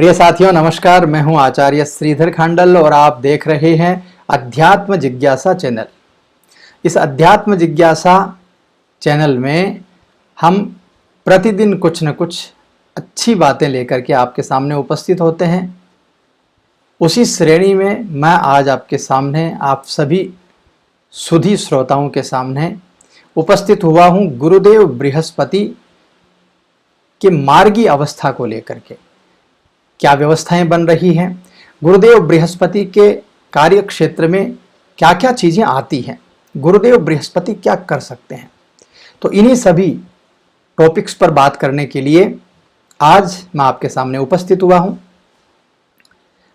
प्रिय साथियों नमस्कार। मैं हूं आचार्य श्रीधर खांडल और आप देख रहे हैं अध्यात्म जिज्ञासा चैनल। इस अध्यात्म जिज्ञासा चैनल में हम प्रतिदिन कुछ न कुछ अच्छी बातें लेकर के आपके सामने उपस्थित होते हैं। उसी श्रेणी में मैं आज आपके सामने, आप सभी सुधी श्रोताओं के सामने उपस्थित हुआ हूं गुरुदेव बृहस्पति के मार्गी अवस्था को लेकर के। क्या व्यवस्थाएं बन रही हैं, गुरुदेव बृहस्पति के कार्य क्षेत्र में क्या क्या चीजें आती हैं, गुरुदेव बृहस्पति क्या कर सकते हैं, तो इन्हीं सभी टॉपिक्स पर बात करने के लिए आज मैं आपके सामने उपस्थित हुआ हूं।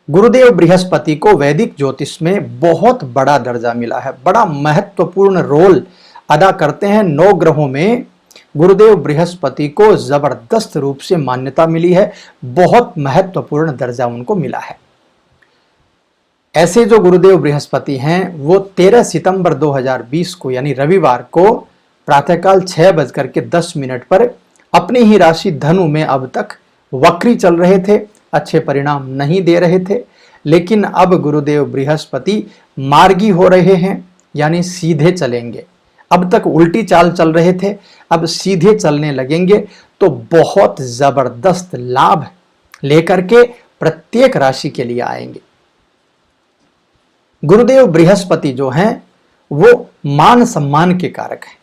गुरुदेव बृहस्पति को वैदिक ज्योतिष में बहुत बड़ा दर्जा मिला है, बड़ा महत्वपूर्ण रोल अदा करते हैं। 9 ग्रहों में गुरुदेव बृहस्पति को जबरदस्त रूप से मान्यता मिली है, बहुत महत्वपूर्ण दर्जा उनको मिला है। ऐसे जो गुरुदेव बृहस्पति हैं वो 13 सितंबर 2020 को यानी रविवार को प्रातःकाल 6:10 पर अपनी ही राशि धनु में अब तक वक्री चल रहे थे, अच्छे परिणाम नहीं दे रहे थे। लेकिन अब गुरुदेव बृहस्पति मार्गी हो रहे हैं, यानी सीधे चलेंगे। अब तक उल्टी चाल चल रहे थे, अब सीधे चलने लगेंगे, तो बहुत जबरदस्त लाभ लेकर के प्रत्येक राशि के लिए आएंगे। गुरुदेव बृहस्पति जो हैं वो मान सम्मान के कारक हैं।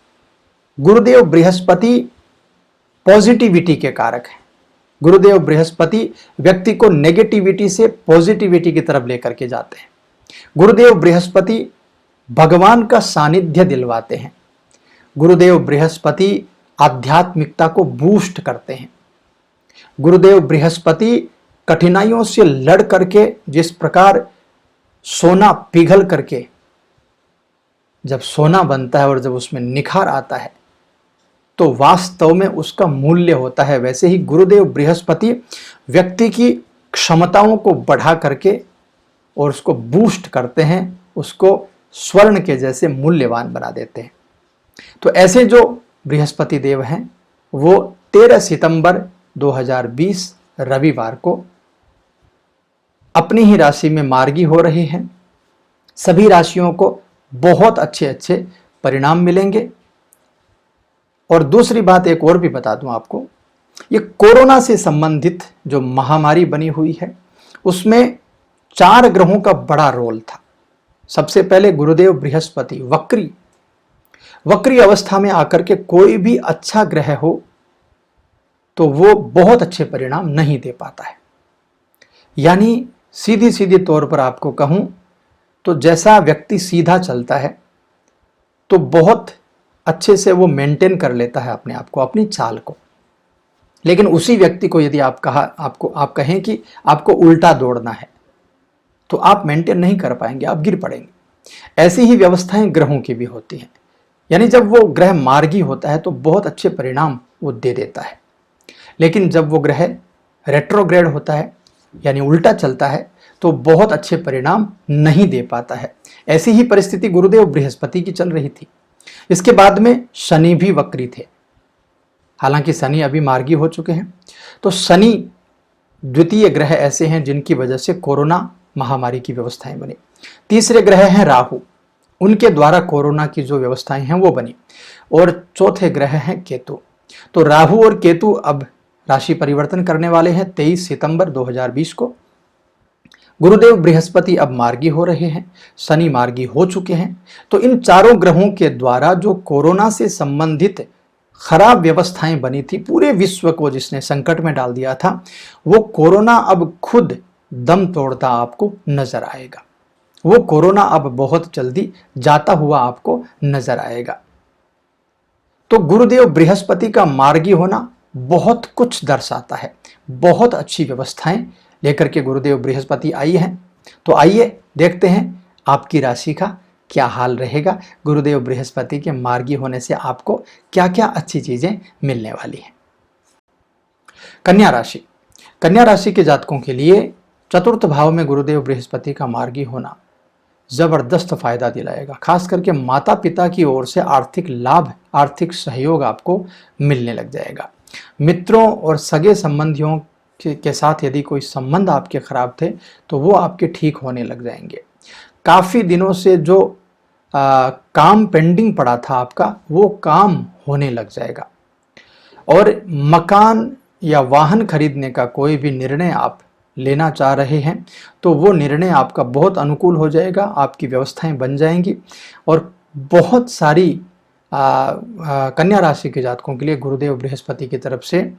गुरुदेव बृहस्पति पॉजिटिविटी के कारक हैं। गुरुदेव बृहस्पति व्यक्ति को नेगेटिविटी से पॉजिटिविटी की तरफ लेकर के जाते हैं। गुरुदेव बृहस्पति भगवान का सानिध्य दिलवाते हैं। गुरुदेव बृहस्पति आध्यात्मिकता को बूस्ट करते हैं। गुरुदेव बृहस्पति कठिनाइयों से लड़ करके, जिस प्रकार सोना पिघल करके जब सोना बनता है और जब उसमें निखार आता है तो वास्तव में उसका मूल्य होता है, वैसे ही गुरुदेव बृहस्पति व्यक्ति की क्षमताओं को बढ़ा करके और उसको बूस्ट करते हैं, उसको स्वर्ण के जैसे मूल्यवान बना देते हैं। तो ऐसे जो बृहस्पति देव हैं वो 13 सितंबर 2020 रविवार को अपनी ही राशि में मार्गी हो रहे हैं। सभी राशियों को बहुत अच्छे अच्छे परिणाम मिलेंगे। और दूसरी बात एक और भी बता दूं आपको, ये कोरोना से संबंधित जो महामारी बनी हुई है उसमें 4 ग्रहों का बड़ा रोल था। सबसे पहले गुरुदेव बृहस्पति वक्री अवस्था में आकर के कोई भी अच्छा ग्रह हो तो वो बहुत अच्छे परिणाम नहीं दे पाता है। यानी सीधी सीधी तौर पर आपको कहूं तो जैसा व्यक्ति सीधा चलता है तो बहुत अच्छे से वो मेंटेन कर लेता है अपने आप को, अपनी चाल को। लेकिन उसी व्यक्ति को यदि आप कहें कि आपको उल्टा दौड़ना है तो आप मेंटेन नहीं कर पाएंगे, आप गिर पड़ेंगे। ऐसी ही व्यवस्थाएं ग्रहों की भी होती हैं। यानी जब वो ग्रह मार्गी होता है तो बहुत अच्छे परिणाम वो दे देता है, लेकिन जब वो ग्रह रेट्रोग्रेड होता है यानी उल्टा चलता है तो बहुत अच्छे परिणाम नहीं दे पाता है। ऐसी ही परिस्थिति गुरुदेव बृहस्पति की चल रही थी। इसके बाद में शनि भी वक्री थे। हालांकि शनि अभी मार्गी हो चुके हैं। तो शनि द्वितीय ग्रह ऐसे हैं जिनकी वजह से कोरोना महामारी की व्यवस्थाएं बनी। तीसरे ग्रह हैं राहु, उनके द्वारा कोरोना की जो व्यवस्थाएं हैं वो बनी। और चौथे ग्रह हैं केतु। तो राहु और केतु अब राशि परिवर्तन करने वाले हैं 23 सितंबर 2020 को। गुरुदेव बृहस्पति अब मार्गी हो रहे हैं, शनि मार्गी हो चुके हैं। तो इन चारों ग्रहों के द्वारा जो कोरोना से संबंधित खराब व्यवस्थाएं बनी थी, पूरे विश्व को जिसने संकट में डाल दिया था, वो कोरोना अब खुद दम तोड़ता आपको नजर आएगा। वो कोरोना अब बहुत जल्दी जाता हुआ आपको नजर आएगा। तो गुरुदेव बृहस्पति का मार्गी होना बहुत कुछ दर्शाता है। बहुत अच्छी व्यवस्थाएं लेकर के गुरुदेव बृहस्पति आई हैं। तो आइए देखते हैं आपकी राशि का क्या हाल रहेगा। गुरुदेव बृहस्पति के मार्गी होने से आपको क्या क्या अच्छी चीजें मिलने वाली हैं। कन्या राशि। कन्या राशि के जातकों के लिए चतुर्थ भाव में गुरुदेव बृहस्पति का मार्गी होना जबरदस्त फायदा दिलाएगा। खास करके माता पिता की ओर से आर्थिक लाभ, आर्थिक सहयोग आपको मिलने लग जाएगा। मित्रों और सगे संबंधियों के साथ यदि कोई संबंध आपके खराब थे तो वो आपके ठीक होने लग जाएंगे। काफ़ी दिनों से जो काम पेंडिंग पड़ा था आपका, वो काम होने लग जाएगा। और मकान या वाहन खरीदने का कोई भी निर्णय आप लेना चाह रहे हैं तो वो निर्णय आपका बहुत अनुकूल हो जाएगा, आपकी व्यवस्थाएं बन जाएंगी। और बहुत सारी कन्या राशि के जातकों के लिए गुरुदेव बृहस्पति की तरफ से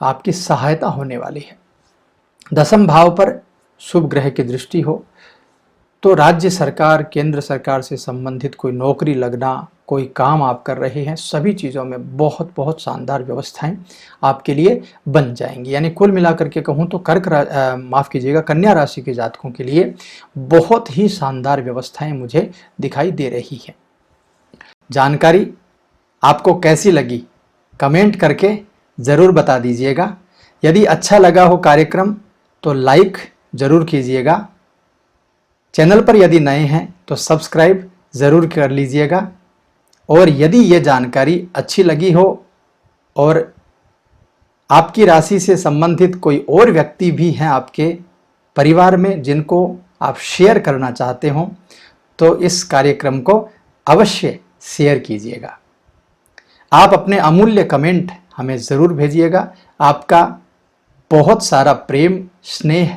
आपकी सहायता होने वाली है। 10वें भाव पर शुभ ग्रह की दृष्टि हो तो राज्य सरकार, केंद्र सरकार से संबंधित कोई नौकरी लगना, कोई काम आप कर रहे हैं, सभी चीज़ों में बहुत बहुत शानदार व्यवस्थाएं आपके लिए बन जाएंगी। यानी कुल मिलाकर के कहूँ तो कन्या राशि के जातकों के लिए बहुत ही शानदार व्यवस्थाएं मुझे दिखाई दे रही है। जानकारी आपको कैसी लगी कमेंट करके ज़रूर बता दीजिएगा। यदि अच्छा लगा हो कार्यक्रम तो लाइक ज़रूर कीजिएगा। चैनल पर यदि नए हैं तो सब्सक्राइब ज़रूर कर लीजिएगा। और यदि ये जानकारी अच्छी लगी हो और आपकी राशि से संबंधित कोई और व्यक्ति भी हैं आपके परिवार में जिनको आप शेयर करना चाहते हो तो इस कार्यक्रम को अवश्य शेयर कीजिएगा। आप अपने अमूल्य कमेंट हमें ज़रूर भेजिएगा। आपका बहुत सारा प्रेम, स्नेह,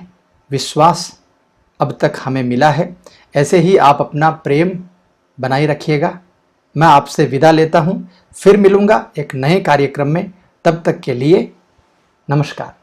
विश्वास अब तक हमें मिला है। ऐसे ही आप अपना प्रेम बनाए रखिएगा। मैं आपसे विदा लेता हूँ, फिर मिलूँगा एक नए कार्यक्रम में। तब तक के लिए नमस्कार।